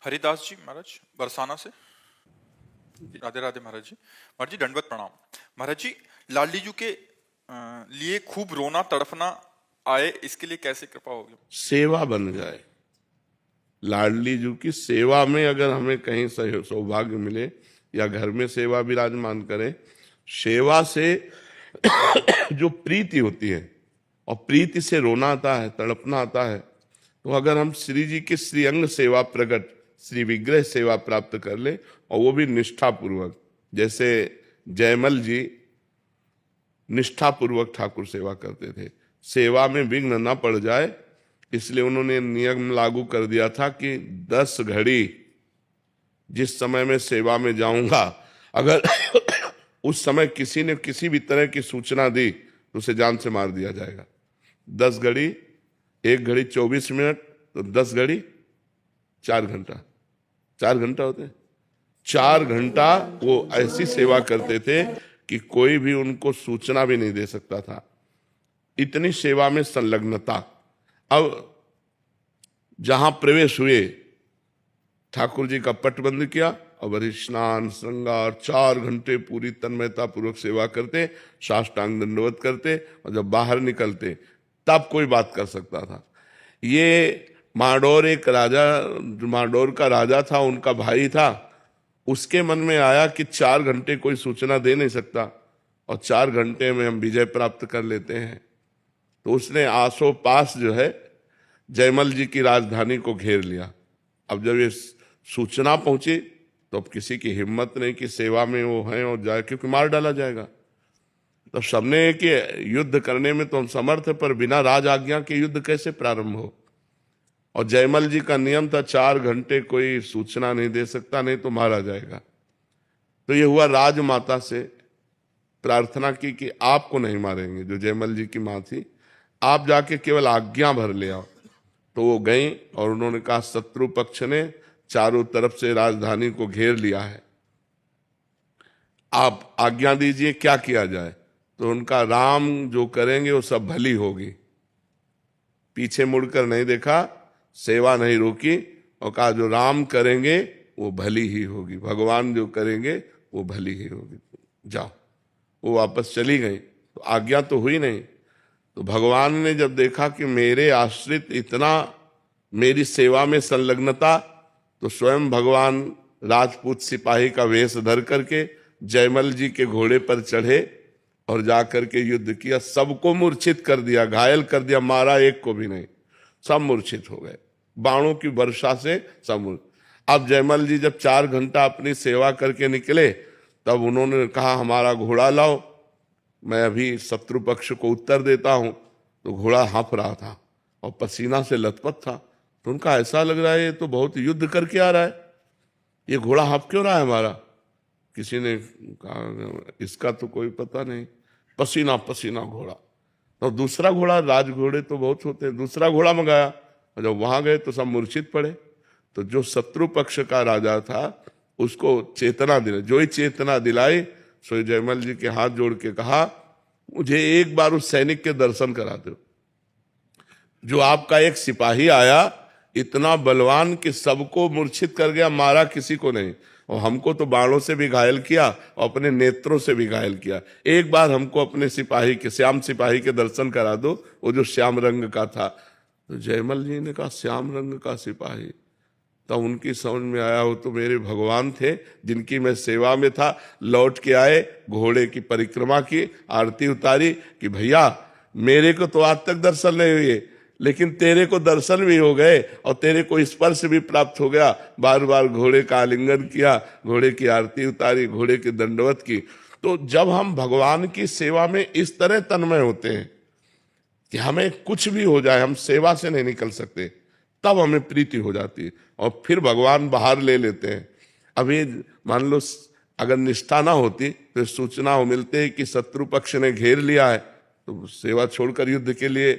हरिदास जी महाराज बरसाना से। राधे राधे महाराज जी। महाराज जी दंडवत प्रणाम। महाराज जी लाडली जी के लिए खूब रोना तड़फना आए, इसके लिए कैसे कृपा होगी? सेवा बन जाए। लाडली जी की सेवा में अगर हमें कहीं सौभाग्य मिले या घर में सेवा विराजमान करे, सेवा से जो प्रीति होती है और प्रीति से रोना आता है, तड़पना आता है, तो अगर हम श्री जी की श्रीअंग सेवा प्रकट श्री विग्रह सेवा प्राप्त कर ले और वो भी निष्ठापूर्वक, जैसे जयमल जी निष्ठापूर्वक ठाकुर सेवा करते थे, सेवा में विघ्न न पड़ जाए इसलिए उन्होंने नियम लागू कर दिया था कि 10 घड़ी जिस समय में सेवा में जाऊंगा, अगर उस समय किसी ने किसी भी तरह की सूचना दी तो उसे जान से मार दिया जाएगा। 10 घड़ी, 1 घड़ी 24 मिनट, तो 10 घड़ी 4 घंटा, 4 घंटा होते हैं। 4 घंटा वो ऐसी सेवा करते थे कि कोई भी उनको सूचना भी नहीं दे सकता था, इतनी सेवा में संलग्नता। अब जहां प्रवेश हुए, ठाकुर जी का पटबंध किया और वही स्नान श्रृंगार 4 घंटे पूरी तन्मयता पूर्वक सेवा करते, साष्टांग दंडवत करते, और जब बाहर निकलते तब कोई बात कर सकता था। ये माडोर एक राजा, माडोर का राजा था, उनका भाई था, उसके मन में आया कि 4 घंटे कोई सूचना दे नहीं सकता और 4 घंटे में हम विजय प्राप्त कर लेते हैं, तो उसने आसो पास जो है जयमल जी की राजधानी को घेर लिया। अब जब ये सूचना पहुंची तो अब किसी की हिम्मत नहीं कि सेवा में वो हैं और जाए, क्योंकि मार डाला जाएगा। तो सबने कि युद्ध करने में तो हम समर्थ है, पर बिना राज आज्ञा के युद्ध कैसे प्रारंभ हो। और जयमल जी का नियम था 4 घंटे कोई सूचना नहीं दे सकता, नहीं तो मारा जाएगा। तो ये हुआ, राजमाता से प्रार्थना की कि आपको नहीं मारेंगे, जो जयमल जी की माँ थी, आप जाके केवल आज्ञा भर ले आओ। तो वो गई और उन्होंने कहा शत्रु पक्ष ने चारों तरफ से राजधानी को घेर लिया है, आप आज्ञा दीजिए क्या किया जाए। तो उनका राम जो करेंगे वो सब भली होगी। पीछे मुड़कर नहीं देखा, सेवा नहीं रोकी और कहा जो राम करेंगे वो भली ही होगी, भगवान जो करेंगे वो भली ही होगी, जाओ। वो वापस चली गई, तो आज्ञा तो हुई नहीं। तो भगवान ने जब देखा कि मेरे आश्रित इतना मेरी सेवा में संलग्नता, तो स्वयं भगवान राजपूत सिपाही का वेश धर करके जयमल जी के घोड़े पर चढ़े और जाकर के युद्ध किया, सबको मूर्छित कर दिया, घायल कर दिया, मारा एक को भी नहीं, सब मूर्छित हो गए, बाणों की वर्षा से सब। अब जयमल जी जब 4 घंटा अपनी सेवा करके निकले, तब उन्होंने कहा हमारा घोड़ा लाओ, मैं अभी शत्रु पक्ष को उत्तर देता हूं। तो घोड़ा हाँफ रहा था और पसीना से लथपथ था, तो उनका ऐसा लग रहा है ये तो बहुत युद्ध करके आ रहा है, ये घोड़ा हाँफ क्यों रहा है हमारा। किसी ने कहा इसका तो कोई पता नहीं, पसीना पसीना घोड़ा। तो दूसरा घोड़ा, राज घोड़े तो बहुत होते हैं, दूसरा घोड़ा मंगाया, और जब वहां गए तो सब मूर्छित पड़े। तो जो शत्रु पक्ष का राजा था उसको चेतना दिलाई, जो ही चेतना दिलाई, सो जयमल जी के हाथ जोड़ के कहा मुझे एक बार उस सैनिक के दर्शन करा दो, जो आपका एक सिपाही आया इतना बलवान कि सबको मूर्छित कर गया, मारा किसी को नहीं, और हमको तो बाणों से भी घायल किया और अपने नेत्रों से भी घायल किया। एक बार हमको अपने सिपाही के, श्याम सिपाही के दर्शन करा दो, वो जो श्याम रंग का था। तो जयमल जी ने कहा श्याम रंग का सिपाही, तब उनकी समझ में आया वो तो मेरे भगवान थे जिनकी मैं सेवा में था। लौट के आए, घोड़े की परिक्रमा की, आरती उतारी कि भैया मेरे को तो आज तक दर्शन नहीं हुए, लेकिन तेरे को दर्शन भी हो गए और तेरे को स्पर्श भी प्राप्त हो गया। बार बार घोड़े का आलिंगन किया, घोड़े की आरती उतारी, घोड़े की दंडवत की। तो जब हम भगवान की सेवा में इस तरह तन्मय होते हैं कि हमें कुछ भी हो जाए हम सेवा से नहीं निकल सकते, तब हमें प्रीति हो जाती है और फिर भगवान बाहर ले लेते हैं। अभी मान लो अगर निष्ठा ना होती तो सूचना हो मिलते कि शत्रु पक्ष ने घेर लिया है, तो सेवा छोड़कर युद्ध के लिए,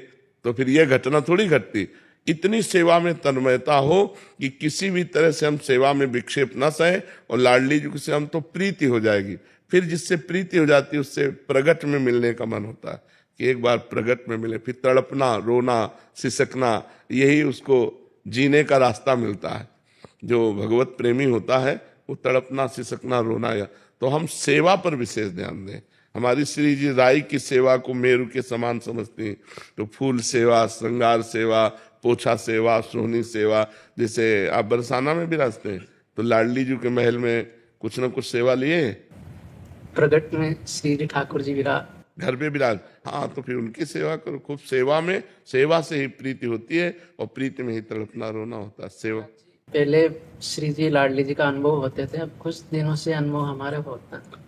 तो फिर यह घटना थोड़ी घटती। इतनी सेवा में तन्मयता हो कि किसी भी तरह से हम सेवा में विक्षेप न सहे, और लाडली जी से हम तो प्रीति हो जाएगी। फिर जिससे प्रीति हो जाती है उससे प्रगट में मिलने का मन होता है कि एक बार प्रगट में मिले, फिर तड़पना, रोना, सिसकना, यही उसको जीने का रास्ता मिलता है। जो भगवत प्रेमी होता है वो तड़पना, सिसकना, रोना। या तो हम सेवा पर विशेष ध्यान दें। हमारी श्री जी राई की सेवा को मेरु के समान समझती हैं, तो फूल सेवा, श्रृंगार सेवा, पोछा सेवा, सोहनी सेवा। जैसे आप बरसाना में विराजते हैं तो लाडली जी के महल में कुछ ना कुछ सेवा लिए, प्रगट में श्री जी ठाकुर जी घर पे विराज, हाँ, तो फिर उनकी सेवा करो खूब। सेवा में, सेवा से ही प्रीति होती है और प्रीति में ही तड़पना रोना होता है। सेवा पहले श्री जी लाडली जी का अनुभव होते थे, अब कुछ दिनों से अनुभव हमारे होता है।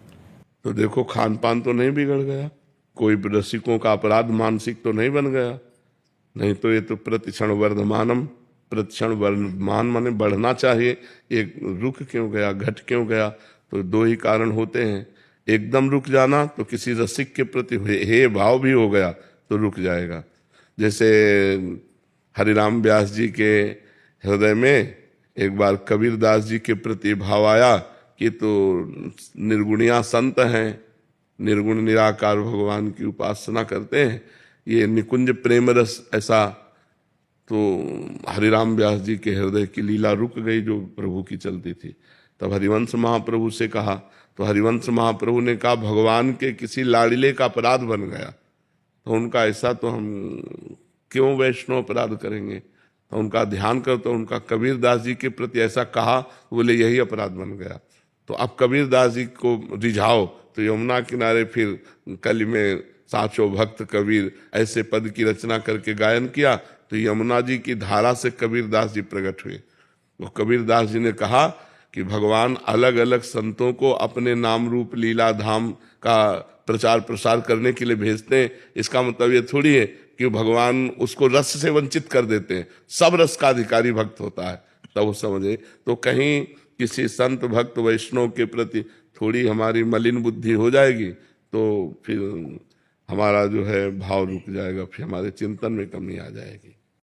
तो देखो खान पान तो नहीं बिगड़ गया, कोई रसिकों का अपराध मानसिक तो नहीं बन गया, नहीं तो ये तो प्रतिक्षण वर्धमानम, प्रतिक्षण वर्धमान माने बढ़ना चाहिए। एक रुक क्यों गया, घट क्यों गया? तो दो ही कारण होते हैं, एकदम रुक जाना तो किसी रसिक के प्रति हे भाव भी हो गया तो रुक जाएगा। जैसे हरिराम व्यास जी के हृदय में एक बार कबीरदास जी के प्रति भाव आया कि तो निर्गुणिया संत हैं, निर्गुण निराकार भगवान की उपासना करते हैं, ये निकुंज प्रेम रस ऐसा। तो हरिराम व्यास जी के हृदय की लीला रुक गई जो प्रभु की चलती थी। तब हरिवंश महाप्रभु से कहा, तो हरिवंश महाप्रभु ने कहा भगवान के किसी लाड़िले का अपराध बन गया, तो उनका ऐसा तो हम क्यों वैष्णव अपराध करेंगे, तो उनका ध्यान कर, तो उनका कबीरदास जी के प्रति ऐसा कहा, बोले यही अपराध बन गया। तो अब कबीरदास जी को रिझाओ, तो यमुना किनारे फिर कली में साचो भक्त कबीर ऐसे पद की रचना करके गायन किया, तो यमुना जी की धारा से कबीरदास जी प्रकट हुए। तो कबीरदास जी ने कहा कि भगवान अलग अलग संतों को अपने नाम रूप लीला धाम का प्रचार प्रसार करने के लिए भेजते हैं। इसका मतलब ये थोड़ी है कि भगवान उसको रस से वंचित कर देते हैं, सब रस का अधिकारी भक्त होता है, तब वो समझे। तो कहीं किसी संत भक्त वैष्णव के प्रति थोड़ी हमारी मलिन बुद्धि हो जाएगी तो फिर हमारा जो है भाव रुक जाएगा, फिर हमारे चिंतन में कमी आ जाएगी।